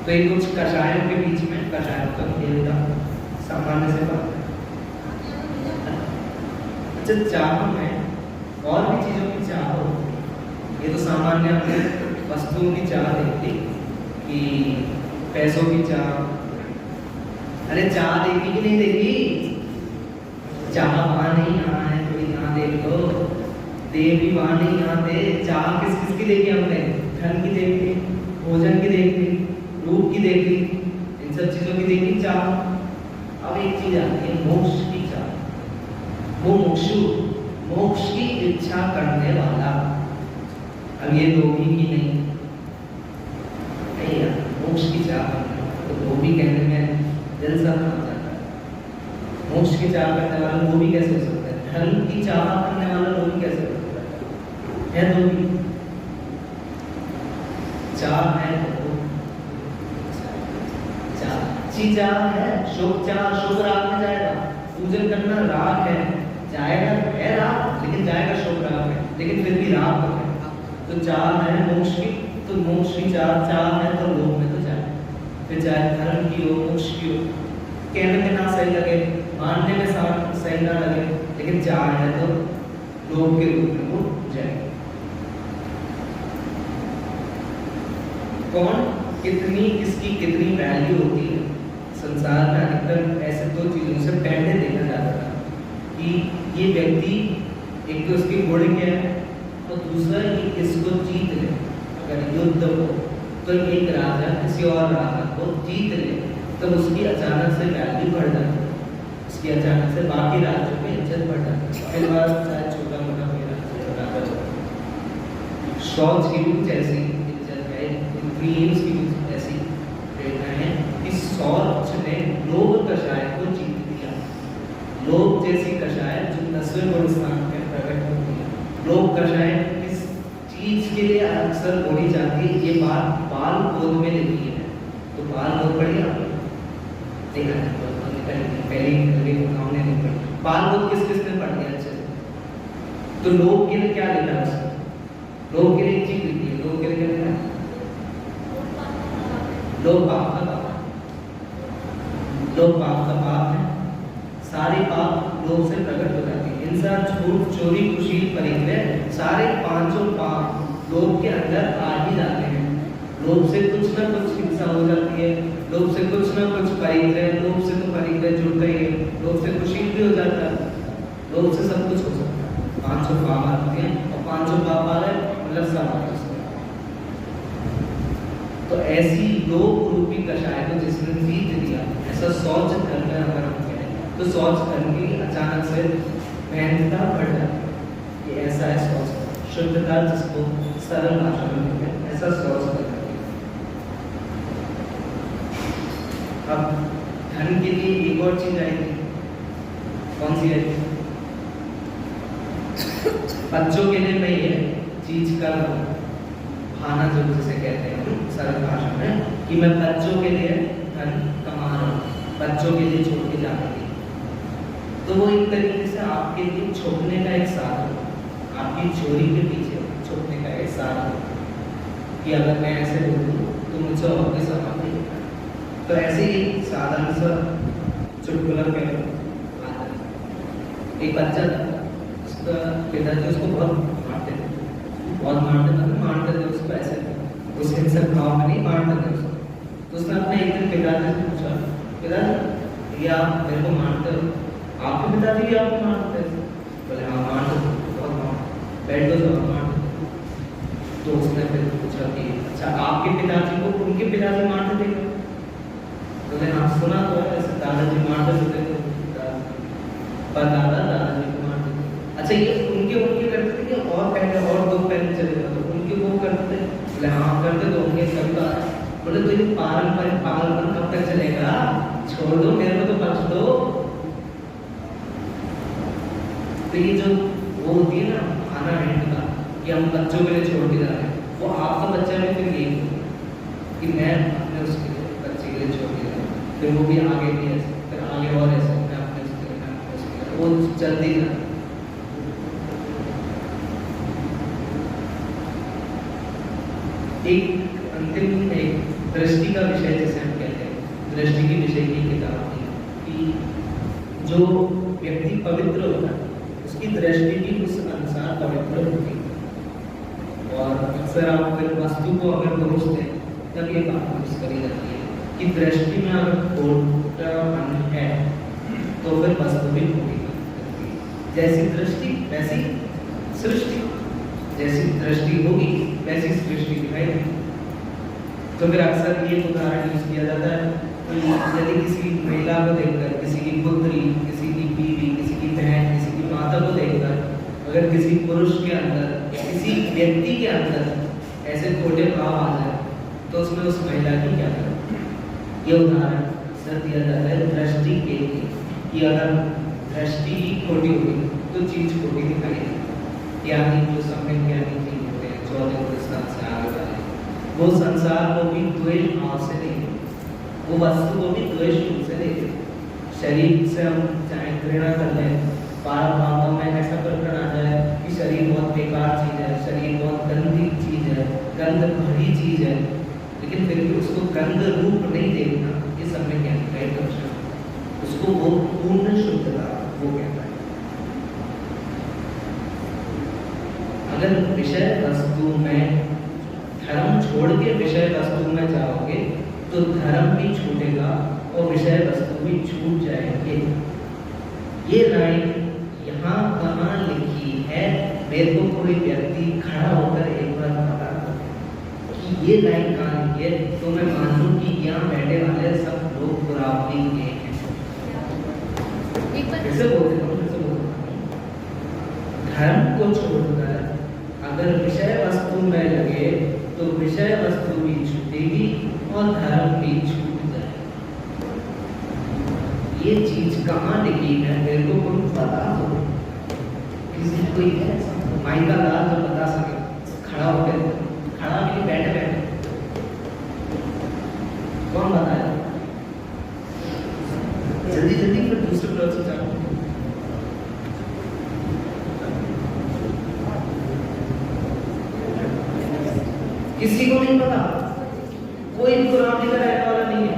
तो ये कुछ कषायों के बीच में कषायों का खेल था, सामान्य से बात है। अच्छा, चाह में और भी चीजों की चाह होती है, ये तो सामान्य अपने वस्तुओं की चाह देखती कि पैसों की चाह। अरे चाह देखी कि नहीं देखी? चाह वहां नहीं, यहाँ है, थोड़ी यहाँ देख लो, दे भी वहां नहीं, यहाँ दे। चाह किस किस की देखी हमने? धन की देखी, भोजन की देखी, रूप की देखी, इन सब चीजों की देखी चाह। अब एक चीज आती है मोक्ष की चाह, वो मुक्षु, मोक्ष की इच्छा करने वाला। अब ये लोभी की नहीं यार, मोक्ष की चाह तो लोभी कहने में दिल सा खा जाता है। मोक्ष की चाह करने वाला लोभी कैसे हो सकता है? धर्म की चाह करने वाला लोभी कैसे हो सकता है? लोभी चाह है तो अच्छी चाह है, शुभ चाह, शुभ राग में जाएगा। पूजन करना राग है, जाएगा है राग, लेकिन जाएगा शुभ राग में, लेकिन फिर भी राग है। तो चाह है मोक्ष की, तो मोक्ष की चाह है तो लोभ में तो जाए, फिर चाहे धर्म की हो, मोक्ष की हो, कहने में ना सही लगे, मानने में सही ना लगे, लेकिन चाह है तो लोभ के रूप में वो जाए। कौन कितनी, किसकी कितनी वैल्यू होती है संसार में? अधिकतर ऐसे दो चीजों से पहले देखा जाता था कि ये व्यक्ति, एक तो उसकी गुण क्या है और दूसरा ये किसको जीत ले। अगर युद्ध हो तो एक राजा किसी और राजा को जीत ले तो उसकी अचानक से वैल्यू बढ़ जाती है, उसकी अचानक से बाकी राज्यों में इज्जत बढ़ जाती है। फिर बार चाहे छोटा मोटा राजा शौच की भी जैसी इज्जत है, ड्रीम्स की भी ऐसी प्रेरणा है कि शौच ने लोभ कषाय को जीत लिया। लोभ जैसी कषाय जो 10वें गुण स्थान में प्रकट होती है। लोभ कषाय किस चीज के लिए अक्सर बोली जाती है? ये बात बाल बोध में लिखी है, तो बाल बोध बढ़िया देखा है, पहली हमने नहीं पढ़ी। बाल बोध किस किस ने पढ़ दिया अच्छे से? तो लोभ के लिए क्या लिखा है उसमें? लोभ के लिए एक चीज लिखी है, लोभ के लिए क्या लिखा है? लोभ पाप का पाप, लोभ पाप का पाप है। सारे पाप लोभ से प्रकट हो जाते हैं। हिंसा, झूठ, चोरी, कुशील, परिग्रह, सारे पांचों पाप लोभ के अंदर आ ही जाते हैं। लोभ से कुछ ना कुछ हिंसा हो जाती है, लोभ से कुछ ना कुछ परिग्रह, लोभ से तो परिग्रह जुड़ता ही है, लोभ से कुशील भी हो जाता है, लोभ से सब कुछ हो सकता है। पांचों पाप आते हैं और पांचों पाप आ रहे मतलब सब ऐसी लोक रूपी कषाय को जिसने जीत दिया, ऐसा शौच धर्म में अगर हम कहें तो शौच धर्म की अचानक से महत्ता बढ़ जाती है। ये ऐसा है शौच, शुद्धता जिसको सरल भाषा में कहते हैं, ऐसा शौच धर्म है। अब धन के लिए एक और चीज आई थी, कौन सी आई? बच्चों के लिए मैं ये चीज कर रहा हूँ, खाना जो जिसे कहते हैं सरल भाषा में, कि मैं बच्चों के लिए धन कमा रहा हूँ, बच्चों के लिए छोड़ के जाने के लिए। तो वो एक तरीके से आपके लिए छुपने का एक साधन, आपकी चोरी के पीछे छुपने का एक साधन, कि अगर मैं ऐसे बोलूँ तो मुझे और भी सवाल नहीं। तो ऐसे ही साधारण सा चुटकुला कह एक बच्चा था, उसका पिताजी उसको बहुत मारते थे, मारते थे उसको ऐसे, उस हिंसक भाव में नहीं मारते थे उसको। तो उसने अपने एक दिन पिताजी से पूछा, पिताजी ये आप मेरे को मारते हो, आपके पिताजी भी आपको मारते थे? बोले हाँ मारते थे, बहुत मारते, बैठ दो जब मारते। तो उसने फिर पूछा कि अच्छा आपके पिताजी को उनके पिताजी मारते थे? बोले हाँ सुना तो है, ऐसे दादाजी मारते थे, पर दादाजी को मारते थे। अच्छा ये उनके करते थे कि और पहले और दो पहले चले जाते उनके वो करते थे? बोले हाँ करते तो उनके कभी बात। बोले तो ये पारंपरिक पागलपन कब तक चलेगा, छोड़ दो, मेरे को तो बख्श दो। तो ये जो वो होती है ना खाना हैंड का, कि हम बच्चों के लिए छोड़ के जा रहे हैं, वो आपका बच्चा में फिर यही कि मैं अपने उसके बच्चे के लिए छोड़ के जा रहा हूँ, फिर वो भी आगे भी ऐसे, फिर आगे और ऐसे, मैं अपने उसके वो जल्दी ना। एक अंतिम एक दृष्टि का विषय जैसे हम कहते हैं, दृष्टि के विषय की किताब थी कि जो व्यक्ति पवित्र होता है उसकी दृष्टि भी उस अनुसार पवित्र होती है। और अक्सर आप फिर वस्तु को अगर दोष दें तब ये बात यूज करी जाती है कि दृष्टि में अगर खोटापन है तो फिर वस्तु भी खोटी लगती है। जैसी दृष्टि वैसी सृष्टि, जैसी दृष्टि होगी वैसी सृष्टि दिखाई देगी। तो फिर अक्सर ये उदाहरण यूज किया जाता है कि यदि किसी महिला को देखकर, किसी की पुत्री, किसी की बीवी, किसी की बहन, किसी की माता को देखकर अगर किसी पुरुष के अंदर या किसी व्यक्ति के अंदर ऐसे खोटे भाव आ जाए तो उसमें उस महिला की क्या करें? ये उदाहरण अक्सर दिया जाता है दृष्टि के लिए कि अगर दृष्टि ही खोटी होगी तो चीज खोटी दिखाई देगी। यानी जो समय ज्ञानी चीज होते हैं 14 प्रस्थान से आगे वाले, वो संसार को भी द्वेष भाव से देखे, वो वस्तु को भी द्वेष रूप से देखे। शरीर से हम चाहे घृणा कर लें, बारह भावों में ऐसा प्रकरण आ जाए कि शरीर बहुत बेकार चीज है, शरीर बहुत गंदी चीज है, गंध भरी चीज है, लेकिन फिर भी उसको गंध रूप नहीं देखना, ये सब में क्या है दर्शन, उसको वो पूर्ण शुद्धता वो कहता है। अगर विषय वस्तु में धर्म छोड़ के विषय वस्तु में जाओगे तो धर्म भी छूटेगा और विषय वस्तु भी छूट जाएंगे। ये लाइन यहाँ कहाँ लिखी है, मेरे को कोई व्यक्ति खड़ा होकर एक बार बता कि ये लाइन कहाँ लिखी है, तो मैं मान लूँ कि यहाँ बैठे वाले सब लोग बुरावली के हैं। कैसे बोलते हैं, धर्म को छोड़कर अगर विषय वस्तु में लगे तो विषय वस्तु भी छूटेगी और धर्म भी छूट जाए। ये चीज कहाँ लिखी है, मेरे को कोई बता दो, किसी कोई है माइका दास जो बता सके, खड़ा होकर, खड़ा भी नहीं, बैठे बैठे, कौन बताया? जल्दी जल्दी फिर दूसरे फ्लोर से जाओ। किसी को नहीं पता, कोई भी कुरानी में रहने वाला नहीं है।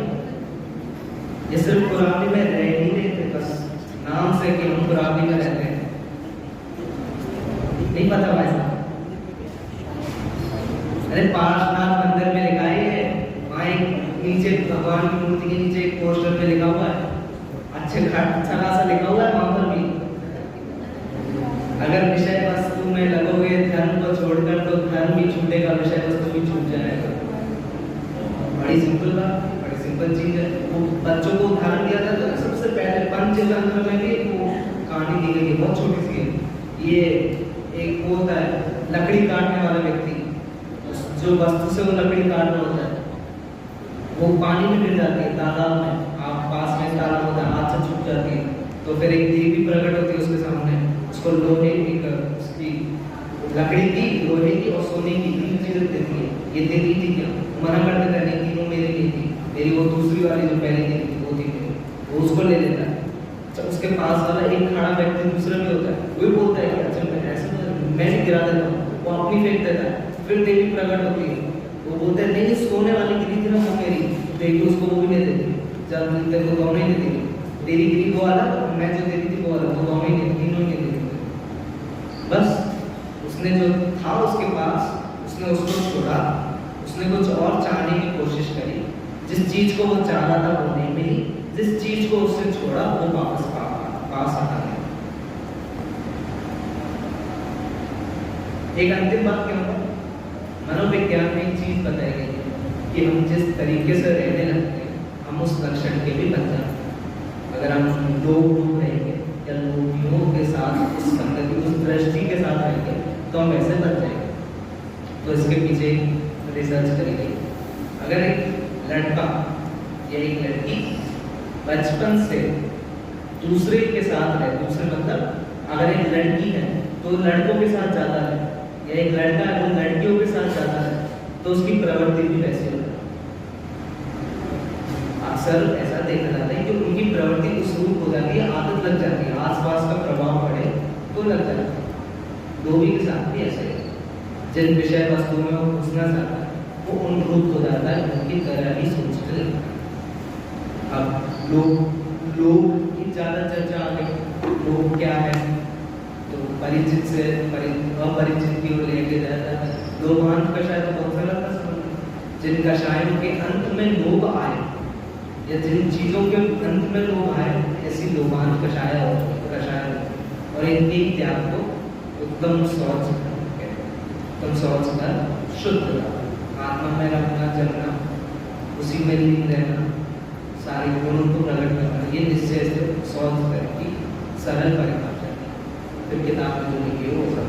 ये सिर्फ कुरानी में रह ही नहीं थे, बस नाम से कि हम कुरानी में रहते हैं, नहीं पता भाई साहब। अरे पार्श्वनाथ मंदिर में लिखा है, वहाँ एक नीचे भगवान की मूर्ति के नीचे एक पोस्टर में लिखा हुआ है, अच्छा खासा लिखा हुआ है वहां पर भी, अगर विषय वस्तु में लगोगे धर्म को छोड़कर तो धर्म भी छूटेगा, विषय वस्तु भी छूट जाएगा। ये एक वो होता है लकड़ी काटने वाला व्यक्ति, जो वस्तु से वो लकड़ी काट रहा होता है, वो पानी में गिर जाती है, तालाब में, आप पास में तालाब होता है, हाथ से छूट जाती है, तो फिर एक देवी प्रकट होती है उसके सामने, उसको लोहे की उसकी लकड़ी की, लोहे की और सोने की 3 चीजें देती है। ये देती थी क्या? मना कर देता है, नहीं तीनों मेरी नहीं थी, मेरी वो दूसरी वाली जो पहले दी थी वो थी मेरी, वो उसको ले लेता है। जब उसके पास वाला एक खड़ा व्यक्ति दूसरा भी होता है, वो बोलता है कि अच्छा मैं ऐसे मैं नहीं गिरा देता हूँ, वो अपनी फेंक देता है। फिर देवी प्रकट होती है, वो बोलते हैं नहीं सोने वाली गिरी थी ना वो मेरी, देवी उसको वो भी ले देती है। जब तेरे को दोनों ही दे देगी, तेरी गिरी वो अलग, मैं जो देती थी वो अलग, वो दोनों ही तीनों ही दे देती। बस उसने जो था उसके पास, उसने उसको छोड़ा, उसने कुछ और चाहने की कोशिश करी, जिस चीज को वो चाह रहा था वो नहीं मिली, जिस चीज को उसने छोड़ा वो वापस पास आ गया। एक अंतिम बात क्या होगा, मनोविज्ञान में एक चीज बताई गई है कि हम जिस तरीके से रहने लगते हैं हम उस लक्षण के भी बन जाते हैं। अगर हम लोग रहेंगे या लोगों के साथ उस संगति उस दृष्टि के साथ रहेंगे तो हम ऐसे बन जाएंगे। तो इसके पीछे रिसर्च करी गई, अगर एक लड़का या एक लड़की बचपन से दूसरे के साथ रहे, दूसरे मतलब अगर एक लड़की है तो लड़कों के साथ ज़्यादा है, या एक लड़का है तो लड़कियों के साथ ज़्यादा है, तो उसकी प्रवृत्ति भी वैसी होती है। अक्सर ऐसा देखा जाता है कि उनकी प्रवृत्ति उस रूप हो जाती है, आदत लग जाती है, आसपास का प्रभाव पड़े तो लग जाता है। लोभी के साथ भी ऐसे है, जिन विषय वस्तु में वो घुसना चाहता है वो उन रूप हो जाता है, उनकी तरह ही सोचने लगता है। अब लोग की ज़्यादा चर्चा आ गई, लोग क्या है तो परिचित से अपरिचित की ओर लेके जाता है। लोभांत कषाय तो बहुत सारा था, जिन कषायों के अंत में लोभ आए या जिन चीजों के अंत में लोभ आए ऐसी लोभांत कषाय और इनके त्याग को उत्तम शौच का शुद्ध आत्मा में रखना, चलना, उसी में लीन रहना, सारे गुणों को प्रकट करना, ये निश्चय से शौच की सरल परिभाषा है। फिर किताब में जो लिखी है वो सब